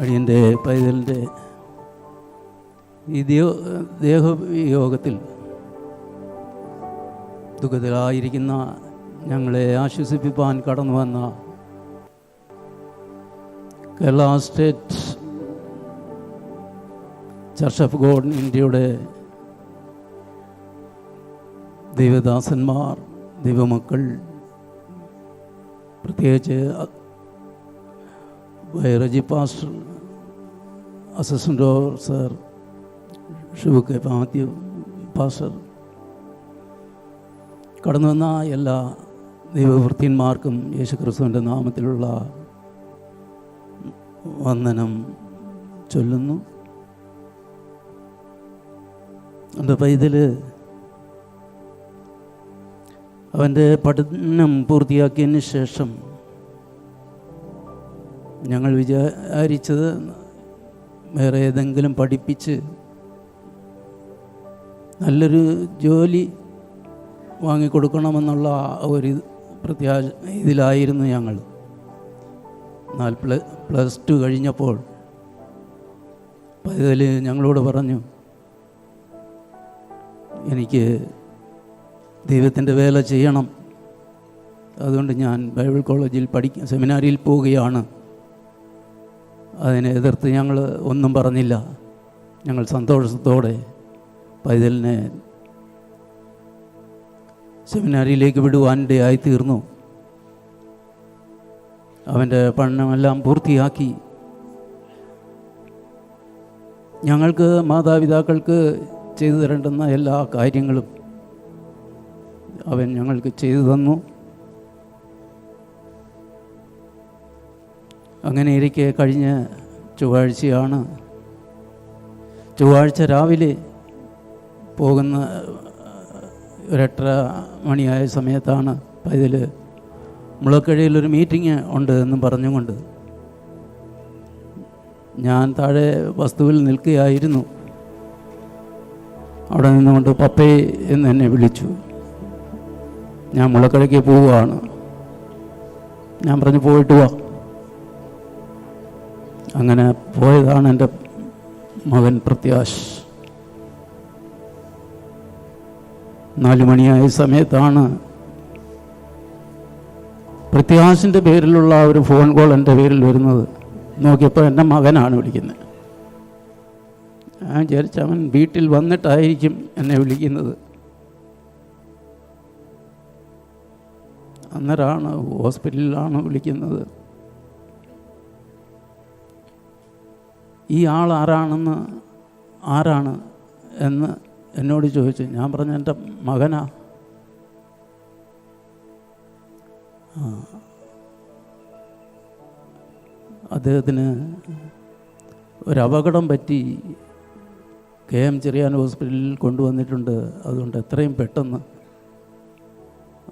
അടിയൻ്റെ പൈതലിൻ്റെ ഈ ദേഹയോഗത്തിൽ ദുഃഖത്തിലായിരിക്കുന്ന ഞങ്ങളെ ആശ്വസിപ്പിക്കാൻ കടന്നു വന്ന Kerala state church of God ഇന്ത്യയുടെ ദൈവദാസന്മാർ, ദൈവമക്കൾ, പ്രത്യേകിച്ച് Reji pastor, assistant sir Shibu K Mathew pastor, കടന്നു വന്ന എല്ലാ ദൈവവൃത്യന്മാർക്കും യേശുക്രിസ്തുവിൻ്റെ നാമത്തിലുള്ള വന്ദനം ചൊല്ലുന്നു. എൻ്റെ പൈതൽ അവൻ്റെ പഠനം പൂർത്തിയാക്കിയതിന് ശേഷം ഞങ്ങൾ വിചാരിച്ചത് വേറെ ഏതെങ്കിലും പഠിപ്പിച്ച് നല്ലൊരു ജോലി വാങ്ങിക്കൊടുക്കണമെന്നുള്ള ഒരു ഇതിലായിരുന്നു ഞങ്ങൾ. എന്നാൽ +2 കഴിഞ്ഞപ്പോൾ പൈതൽ ഞങ്ങളോട് പറഞ്ഞു, എനിക്ക് ദൈവത്തിൻ്റെ വേല ചെയ്യണം, അതുകൊണ്ട് ഞാൻ ബൈബിൾ കോളേജിൽ സെമിനാരിയിൽ പോവുകയാണ്. അതിനെ എതിർത്ത് ഞങ്ങൾ ഒന്നും പറഞ്ഞില്ല. ഞങ്ങൾ സന്തോഷത്തോടെ പൈതലിനെ സെമിനാരിയിലേക്ക് വിടുവാനിടയായി തീർന്നു. അവൻ്റെ പഠനമെല്ലാം പൂർത്തിയാക്കി. ഞങ്ങൾക്ക് മാതാപിതാക്കൾക്ക് ചെയ്തു തരേണ്ടുന്ന എല്ലാ കാര്യങ്ങളും അവൻ ഞങ്ങൾക്ക് ചെയ്തു തന്നു. അങ്ങനെ ഇരിക്കെ കഴിഞ്ഞ ചൊവ്വാഴ്ച രാവിലെ പോകുന്ന 8:30 മണിയായ സമയത്താണ് പൈതൽ മുളക്കഴയിലൊരു മീറ്റിംഗ് ഉണ്ട് എന്നും പറഞ്ഞുകൊണ്ട് ഞാൻ താഴെ വസ്തുവിൽ നിൽക്കുകയായിരുന്നു. അവിടെ നിന്നുകൊണ്ട് പപ്പേ എന്ന് എന്നെ വിളിച്ചു. ഞാൻ മുളക്കഴയ്ക്ക് പോവുകയാണ്. ഞാൻ പറഞ്ഞു, പോയിട്ട് വാ. അങ്ങനെ പോയതാണ് എൻ്റെ മകൻ പ്രത്യാശ്. 4 മണിയായ സമയത്താണ് പ്രത്യാശിൻ്റെ പേരിലുള്ള ഒരു ഫോൺ കോൾ എൻ്റെ പേരിൽ വരുന്നത്. നോക്കിയപ്പോൾ എൻ്റെ മകനാണ് വിളിക്കുന്നത്. ഞാൻ വിചാരിച്ച അവൻ വീട്ടിൽ വന്നിട്ടായിരിക്കും എന്നെ വിളിക്കുന്നത്. അന്നേരമാണ് ഹോസ്പിറ്റലിലാണ് വിളിക്കുന്നത്. ഈ ആൾ ആരാണ് എന്ന് എന്നോട് ചോദിച്ചു. ഞാൻ പറഞ്ഞു, എൻ്റെ മകനാ. അദ്ദേഹത്തിന് ഒരപകടം പറ്റി KM ചെറിയാൻ ഹോസ്പിറ്റലിൽ കൊണ്ടുവന്നിട്ടുണ്ട്. അതുകൊണ്ട് എത്രയും പെട്ടെന്ന്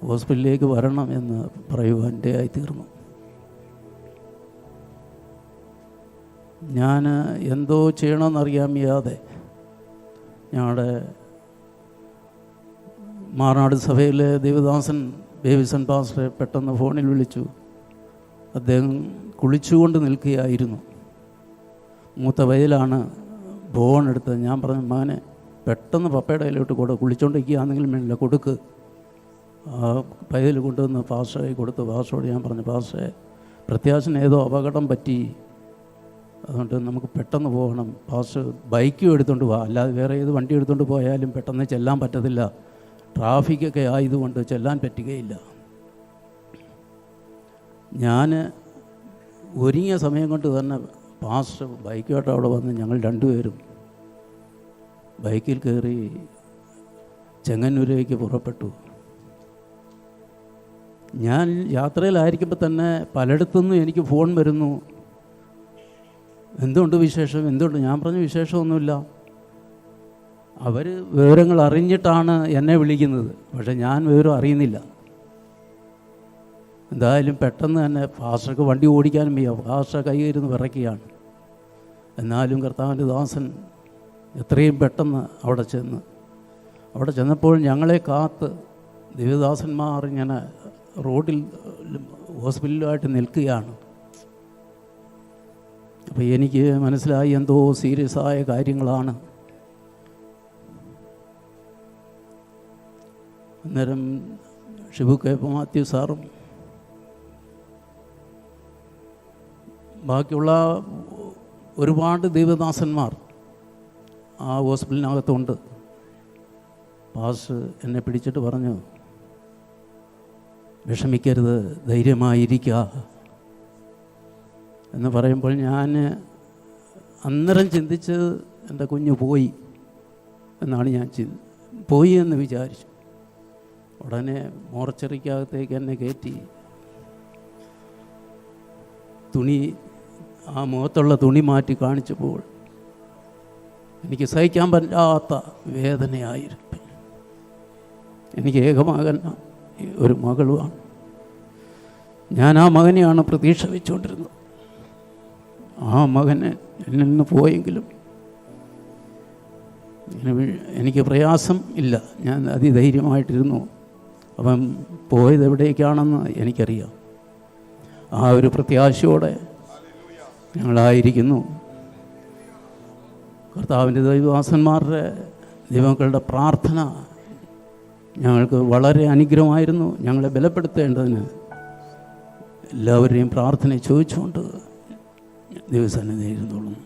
ഹോസ്പിറ്റലിലേക്ക് വരണം എന്ന് പറയുവാൻ ഇടയായി തീർന്നു. ഞാൻ എന്തോ ചെയ്യണമെന്നറിയാൻ വയ്യാതെ ഞങ്ങളുടെ മാറാട് സഭയിലെ ദേവദാസൻ ബേബിസൺ പാസ്റ്ററെ പെട്ടെന്ന് ഫോണിൽ വിളിച്ചു. അദ്ദേഹം കുളിച്ചുകൊണ്ട് നിൽക്കുകയായിരുന്നു. മൂത്ത വയലാണ് ഫോൺ എടുത്തത്. ഞാൻ പറഞ്ഞു, മകനെ പെട്ടെന്ന് പപ്പയുടെ കയ്യിലോട്ട് കുളിച്ചുകൊണ്ടിരിക്കുകയാണെങ്കിലും വേണ്ടില്ല, കൊടുക്ക്. പൈതൽ കൊണ്ടുവന്ന് പാസ്റ്ററെ കൊടുത്ത് പാസ്റ്ററോട് ഞാൻ പറഞ്ഞു, പാസ്റ്ററെ പ്രത്യാശന് ഏതോ അപകടം പറ്റി, അതുകൊണ്ട് നമുക്ക് പെട്ടെന്ന് പോകണം. പാസ്റ്റർ ബൈക്കും എടുത്തുകൊണ്ട് പോവാം, അല്ലാതെ വേറെ ഏത് വണ്ടി എടുത്തുകൊണ്ട് പോയാലും പെട്ടെന്ന് ചെല്ലാൻ പറ്റത്തില്ല. ട്രാഫിക്കൊക്കെ ആയതുകൊണ്ട് ചെല്ലാൻ പറ്റുകയില്ല. ഞാൻ ഒരുങ്ങിയ സമയം കൊണ്ട് തന്നെ പാസ്റ്റർ ബൈക്കുമായിട്ട് അവിടെ വന്ന് ഞങ്ങൾ 2 പേരും ബൈക്കിൽ കയറി ചെങ്ങന്നൂരേക്ക് പുറപ്പെട്ടു. ഞാൻ യാത്രയിലായിരിക്കുമ്പോൾ തന്നെ പലയിടത്തുനിന്നും എനിക്ക് ഫോൺ വരുന്നു, എന്തുകൊണ്ട് വിശേഷം, എന്തുകൊണ്ട്. ഞാൻ പറഞ്ഞു, വിശേഷമൊന്നുമില്ല. അവർ വിവരങ്ങൾ അറിഞ്ഞിട്ടാണ് എന്നെ വിളിക്കുന്നത്, പക്ഷെ ഞാൻ വിവരം അറിയുന്നില്ല. എന്തായാലും പെട്ടെന്ന് തന്നെ പാസ്റ്റർക്ക് വണ്ടി ഓടിക്കാനും വയ്യ, പാസ്റ്റർ കൈയിരുന്ന് വിറയ്ക്കുകയാണ്. എന്നാലും കർത്താവിൻ്റെ ദാസൻ എത്രയും പെട്ടെന്ന് അവിടെ ചെന്നപ്പോൾ ഞങ്ങളെ കാത്ത് ദേവദാസന്മാർ ഇങ്ങനെ റോഡിൽ ഹോസ്പിറ്റലുമായിട്ട് നിൽക്കുകയാണ്. അപ്പോൾ എനിക്ക് മനസ്സിലായി എന്തോ സീരിയസ് ആയ കാര്യങ്ങളാണ്. അന്നേരം ഷിബു കെ മാത്യു സാറും ബാക്കിയുള്ള ഒരുപാട് ദൈവദാസന്മാർ ആ ഹോസ്പിറ്റലിനകത്തുണ്ട്. പാസ്റ്റർ എന്നെ പിടിച്ചിട്ട് പറഞ്ഞു, വിഷമിക്കരുത്, ധൈര്യമായിരിക്കുക എന്ന് പറയുമ്പോൾ ഞാൻ അന്നേരം ചിന്തിച്ചത് എൻ്റെ കുഞ്ഞ് പോയി എന്നാണ് ഞാൻ പോയി എന്ന് വിചാരിച്ചു. ഉടനെ മോർച്ചറിക്കകത്തേക്ക് എന്നെ കയറ്റി ആ മുഖത്തുള്ള തുണി മാറ്റി കാണിച്ചപ്പോൾ എനിക്ക് സഹിക്കാൻ പറ്റാത്ത വേദനയായിരുന്നു. എനിക്ക് ഏകമകൻ ഒരു മകളുമാണ്. ഞാൻ ആ മകനെയാണ് പ്രതീക്ഷ വെച്ചുകൊണ്ടിരുന്നത്. ആ മകന് എന്നിൽ നിന്ന് പോയെങ്കിലും എനിക്ക് പ്രയാസം ഇല്ല. ഞാൻ അതിധൈര്യമായിട്ടിരുന്നു. അവൻ പോയത് എവിടേക്കാണെന്ന് എനിക്കറിയാം. ആ ഒരു പ്രത്യാശയോടെ ഞങ്ങളായിരിക്കുന്നു. കർത്താവിൻ്റെ ദൈവദാസന്മാരുടെ ദൈവങ്ങളുടെ പ്രാർത്ഥന ഞങ്ങൾക്ക് വളരെ അനുഗ്രഹമായിരുന്നു. ഞങ്ങളെ ബലപ്പെടുത്തേണ്ടതിന് എല്ലാവരുടെയും പ്രാർത്ഥന ചോദിച്ചുകൊണ്ട് ദൈവസന്നിധിയിൽ ഇരുന്നോളും.